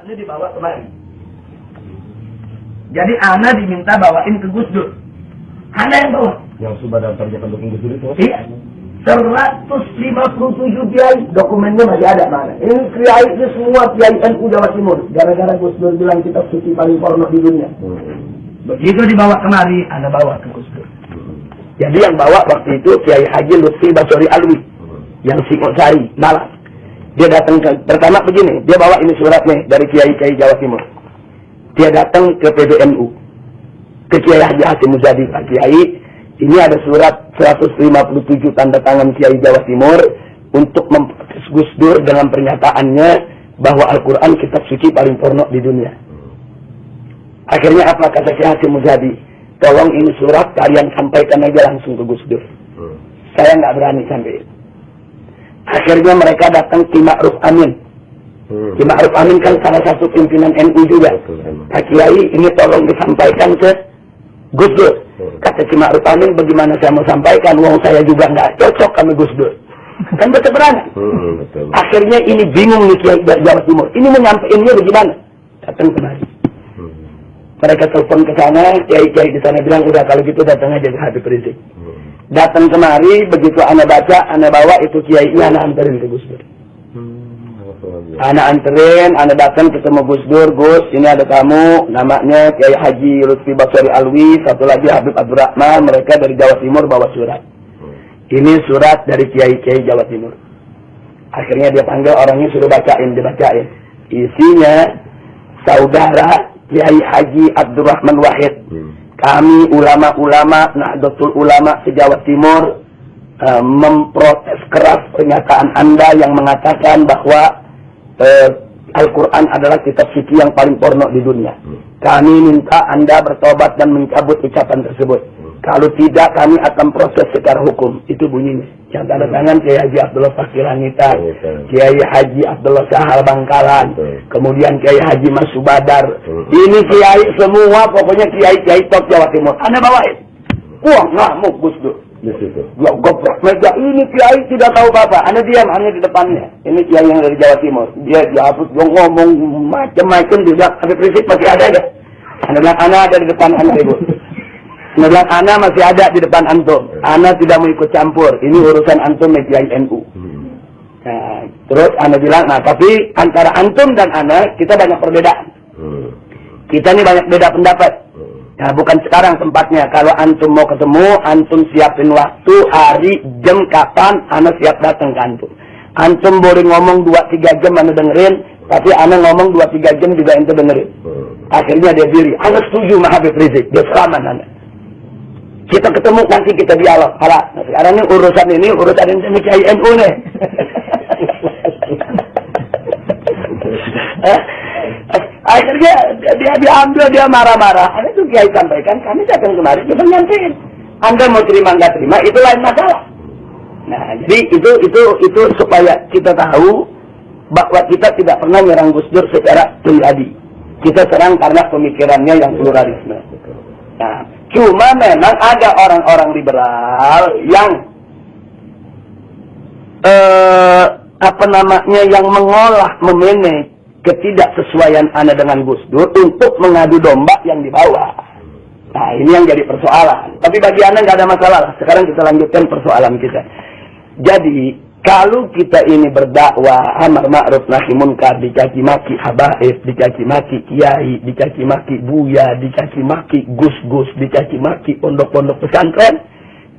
suratnya dibawa kemari. Jadi ana diminta bawain ke Gus Dur. Ana yang bawa. Yang sudah daftarnya pendukung Gus Dur itu? Iya. 157 kiai, dokumennya masih ada mana. Ini kiai itu semua kiai NU Jawa Timur. Gara-gara Gus Dur bilang kitab suci paling porno di dunia. Begitu dibawa kemari, ana bawa ke Gus Dur. Jadi yang bawa waktu itu Kiai Haji Lutfi Basori Alwi, yang Singosari, Malang. Dia datang ke, pertama begini, dia bawa ini suratnya dari Kiai-Kiai Jawa Timur. Dia datang ke PBNU, ke Kiai Haji Hasim Muzadi, Pak Kiai, ini ada surat 157 tanda tangan Kiai Jawa Timur untuk memprotes Gus Dur dengan pernyataannya bahwa Al-Quran kitab suci paling porno di dunia. Akhirnya apa kata Kiai Hasim Muzadi? Tolong ini surat kalian sampaikan aja langsung ke Gus Dur. Saya nggak berani sampai. Akhirnya mereka datang Ki Ma'ruf Amin. Ki Ma'ruf Amin kan salah satu pimpinan NU juga. Pak Kiai ini tolong disampaikan ke Gus Dur. Kata Ki Ma'ruf Amin, bagaimana saya mau sampaikan? Wong saya juga nggak cocok sama Gus Dur. Kan berseberangan. Akhirnya ini bingung nih Kiai Jawa Timur. Ini menyampaikannya bagaimana? Datang kemari. Mereka telepon ke sana, kiai-kiai di sana bilang, udah kalau gitu datang aja ke Habib Rizik. Datang kemari, begitu ana baca, ana bawa itu kiainya, ana anterin ke Gus Dur. Ana anterin, ana datang ketemu Gus Dur, Gus, ini ada tamu, namanya Kiai Haji Lutfi Basori Alwi, satu lagi Habib Abdurrahman, mereka dari Jawa Timur bawa surat. Ini surat dari kiai-kiai Jawa Timur. Akhirnya dia panggil orangnya, suruh dibacain. Isinya, saudara Kiai Haji Abdurrahman Wahid, kami ulama-ulama Nahdlatul Ulama se-Jawa Timur memprotes keras pernyataan Anda yang mengatakan bahwa Al-Quran adalah kitab suci yang paling porno di dunia. Kami minta Anda bertobat dan mencabut ucapan tersebut. Kalau tidak, kami akan proses secara hukum. Itu bunyinya. Yang tanda tangan Kiai Haji Abdullah Fakir Langitan, Kiai Haji Abdullah Sahal Bangkalan, kemudian Kiai Haji Mas Subadar. Ini kiai semua, pokoknya kiai-kiai top Jawa Timur. Anda bawain. Wah, ngamuk Gus Dur. Ya goblok meja ini kiai tidak tahu apa-apa. Anda diam hanya di depannya. Ini kiai yang dari Jawa Timur. Dia dihapus, dia ngomong macam-macam juga. Habib Rizik masih ada enggak? Anda bilang, Ana ada di depan Anda, Ibu. Anda bilang, Ana masih ada di depan antum. Ana tidak mau ikut campur. Ini urusan antum media NU. Nah, terus Ana bilang, nah tapi antara antum dan Ana, kita banyak perbedaan. Kita ini banyak beda pendapat. Nah, bukan sekarang tempatnya. Kalau antum mau ketemu, antum siapin waktu, hari, jam, kapan, Ana siap datang ke antum. Antum boleh ngomong 2-3 jam Ana dengerin, tapi Ana ngomong 2-3 jam juga ente dengerin. Akhirnya dia diri. Ana setuju sama Habib Rizik. Dia selamat Ana. Kita ketemu nanti kita dialog. Nah, sekarang ini urusan ini Kiai NU nih. Akhirnya dia diambil, dia marah-marah. Ini tuh Kiai sampaikan, kami datang kemari, kita nyampein. Anda mau terima nggak terima, itu lain masalah. Nah, jadi itu supaya kita tahu bahwa kita tidak pernah menyerang Gus Dur secara pribadi. Kita serang karena pemikirannya yang pluralisme. Nah, cuma memang ada orang-orang liberal yang yang mengolah, memanage ketidaksesuaian Anda dengan Gus Dur untuk mengadu domba yang dibawa. Nah, ini yang jadi persoalan. Tapi bagi Anda nggak ada masalah. Sekarang kita lanjutkan persoalan kita. Jadi, kalau kita ini berdakwah amar ma'ruf nahi munkar, dicaci maki habaib, dicaci maki kiai, dicaci maki buya, dicaci maki gus-gus, dicaci maki pondok-pondok pesantren,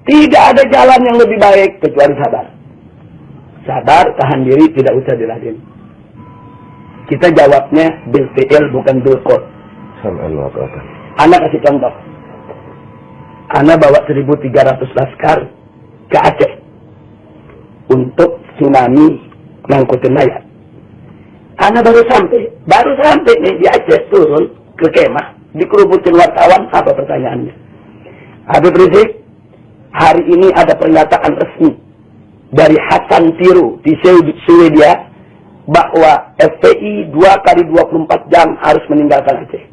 tidak ada jalan yang lebih baik kecuali sabar. Sabar, tahan diri, tidak usah diladeni. Kita jawabnya bil fi'il bukan bil qaul. Ana kasih contoh. Ana bawa 1.300 laskar ke Aceh untuk tsunami ngangkutin mayat. Ana baru sampai nih di Aceh, turun ke kemah, dikerubutin wartawan. Apa pertanyaannya? Habib Rizik, hari ini ada pernyataan resmi dari Hasan Tiru di Swedia bahwa FPI 2x24 jam harus meninggalkan Aceh.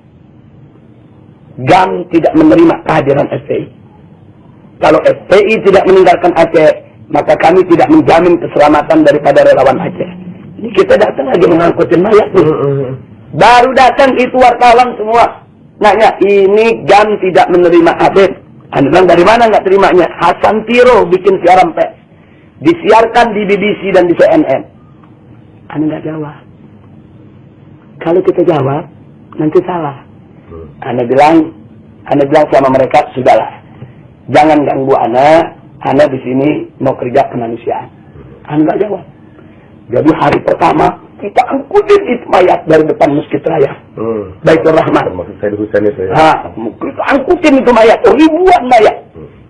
GAM tidak menerima kehadiran FPI. Kalau FPI tidak meninggalkan Aceh, maka kami tidak menjamin keselamatan daripada relawan Aceh. Ini kita datang lagi mengangkutin mayat nih. Baru datang itu wartawan semua. Nanya, ini GAM tidak menerima Habib. Anda bilang, dari mana nggak terimanya? Hasan Tiro bikin siaran pers. Disiarkan di BBC dan di CNN. Anda nggak jawab. Kalau kita jawab, nanti salah. Anda bilang sama mereka, sudahlah. Jangan ganggu Anda di sini mau kerja kemanusiaan. Anda nggak jawab. Jadi hari pertama, kita angkutin itu mayat dari depan Masjid Raya. Baitur Rahman. Maksud saya di Husain itu ya? Kita angkutin itu mayat, ribuan mayat.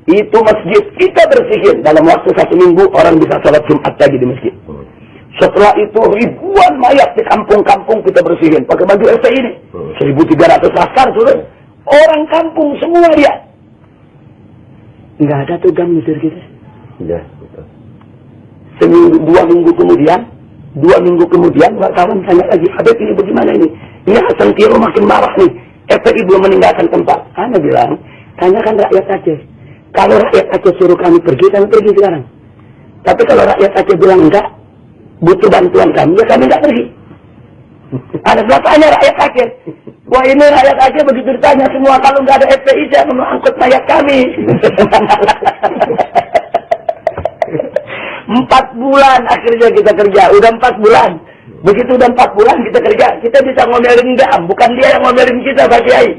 Itu masjid kita bersihin. Dalam waktu 1 minggu, orang bisa sholat Jumat lagi di masjid. Setelah itu, ribuan mayat di kampung-kampung kita bersihin. Pakai baju FPI ini. 1.300 laskar, sudah. Orang kampung semua lihat. Nggak ada tuh GAM misir kita. Iya, betul. Seminggu, 2 minggu kemudian, wartawan tanya lagi, Habib ini bagaimana ini? Ini Hasan Tiro makin marah nih. FPI belum meninggalkan tempat. Anda bilang, tanyakan rakyat Aceh. Kalau rakyat Aceh suruh kami pergi sekarang. Tapi kalau rakyat Aceh bilang enggak, butuh bantuan kami, ya kami enggak pergi. Ada tanya rakyat Aceh. Wah, ini rakyat Aceh begitu ditanya semua, kalau enggak ada FPI saya mau angkut mayat kami. 4 bulan akhirnya kita kerja. Udah 4 bulan. Begitu udah 4 bulan kita kerja, kita bisa ngomelin GAM. Bukan dia yang ngomelin kita, Pak Kiai.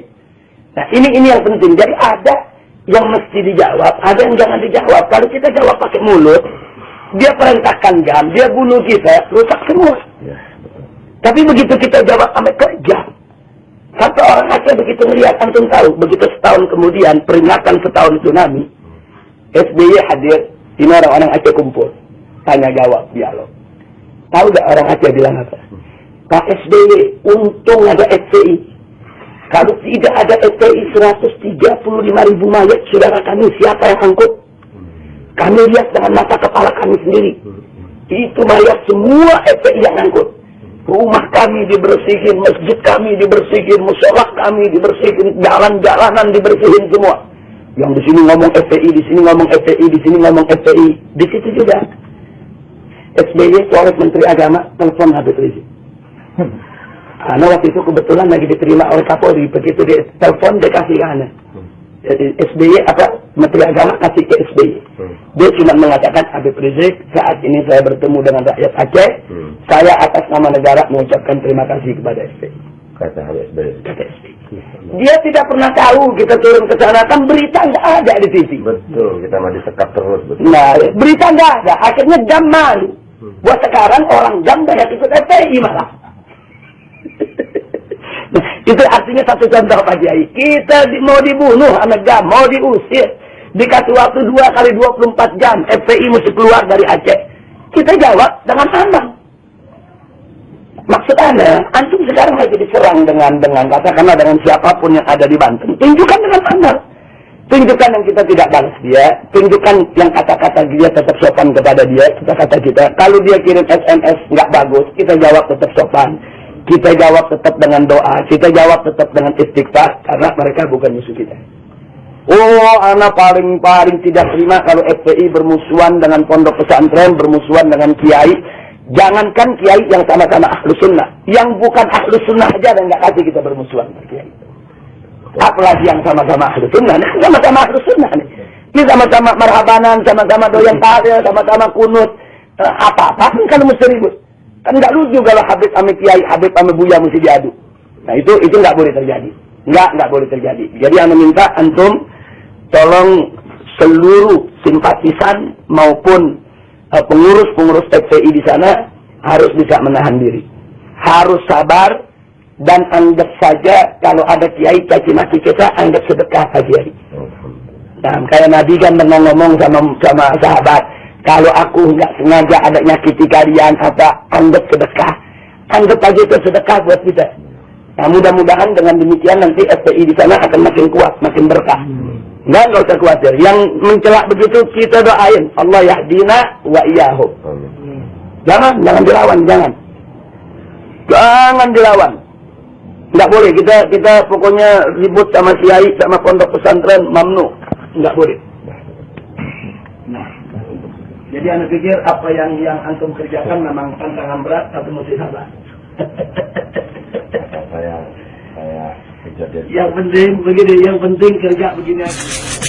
Nah, ini yang penting. Jadi ada yang mesti dijawab, ada yang jangan dijawab. Kalau kita jawab pakai mulut, dia perintahkan GAM, dia bunuh kita, rusak semua. Ya, tapi begitu kita jawab sampai kerja, sampai orang Aceh begitu melihat, antum tahu, begitu setahun kemudian, peringatan setahun tsunami, SBY hadir, ini orang-orang Aceh kumpul, tanya jawab, dialog. Tahu gak orang Aceh bilang apa? Pak SBY, untung ada FPI. Kalau tidak ada FPI 135.000 mayat saudara kami, siapa yang angkut? Kami lihat dengan mata kepala kami sendiri. Itu mayat semua FPI yang angkut. Rumah kami dibersihin, masjid kami dibersihin, musola kami dibersihin, jalan-jalanan dibersihin semua. Yang di sini ngomong FPI, di sini ngomong FPI, di sini ngomong FPI. Di situ juga. SBY oleh Menteri Agama telepon Habib Rizik. Karena waktu itu kebetulan lagi diterima oleh Kapolri, begitu dia telepon dia kasih ke Ana. Jadi SBY Menteri Agama kasih ke SBY. Dia cuma mengatakan, Habib Rizik, saat ini saya bertemu dengan rakyat Aceh, saya atas nama negara mengucapkan terima kasih kepada SBY. Kata SBY. Kata SBY. Dia tidak pernah tahu kita turun ke sana, kan berita nggak ada di TV. Betul, kita masih sekap terus. Betul. Nah, berita nggak ada, akhirnya GAM malu. Buat sekarang orang GAM banyak ikut FPI malah. Nah, itu artinya satu contoh Pak Kiai. Kita mau dibunuh sama GAM, mau diusir. Dikasih waktu 2 kali 24 jam, FPI mesti keluar dari Aceh. Kita jawab dengan aman. Maksud Anda, antum sekarang lagi diserang dengan katakanlah dengan siapapun yang ada di Banten. Tunjukkan dengan amal. Tunjukkan yang kita tidak balas dia. Tunjukkan yang kata-kata dia tetap sopan kepada dia. Kata-kata kita. Kalau dia kirim SMS nggak bagus, kita jawab tetap sopan. Kita jawab tetap dengan doa. Kita jawab tetap dengan istighfar. Karena mereka bukan musuh kita. Oh, anak paling tidak terima kalau FPI bermusuhan dengan pondok pesantren, bermusuhan dengan kiai. Jangankan kiai yang sama-sama ahlu sunnah. Yang bukan ahlu sunnah aja dan nggak kasih kita bermusuhan dengan kiai. Apalagi yang sama-sama ahlu sunnah. Nah, sama-sama ahlu sunnah nih. Ini sama-sama marhabanan, sama-sama doyan tahlil, sama-sama kunut. Apa-apa kan kalau mesti ribut. Kan nggak lucu kalau Habib sama kiai, Habib sama Buya mesti diadu. Nah itu nggak boleh terjadi. Nggak boleh terjadi. Jadi yang meminta antum tolong seluruh simpatisan maupun pengurus FPI di sana harus bisa menahan diri. Harus sabar dan anggap saja kalau ada kiai caci maki kita, anggap sedekah Pak Kiai. Nah, kayak Nabi kan pernah ngomong sama sahabat, kalau aku nggak sengaja ada nyakiti kalian anggap sedekah. Anggap aja itu sedekah buat kita. Nah, mudah-mudahan dengan demikian nanti FPI di sana akan makin kuat, makin berkah. Nggak usah khawatir. Yang mencelak begitu kita doain. Allah yahdina wa iyyahum. Jangan dilawan, jangan. Jangan dilawan. Nggak boleh. Kita pokoknya ribut sama kiai, sama pondok pesantren, mamnu. Nggak boleh. Nah, jadi anda pikir apa yang antum kerjakan memang tantangan berat, tapi mesti sabar. kayak kejadian. Yang penting begini, yang penting kerja begini aja.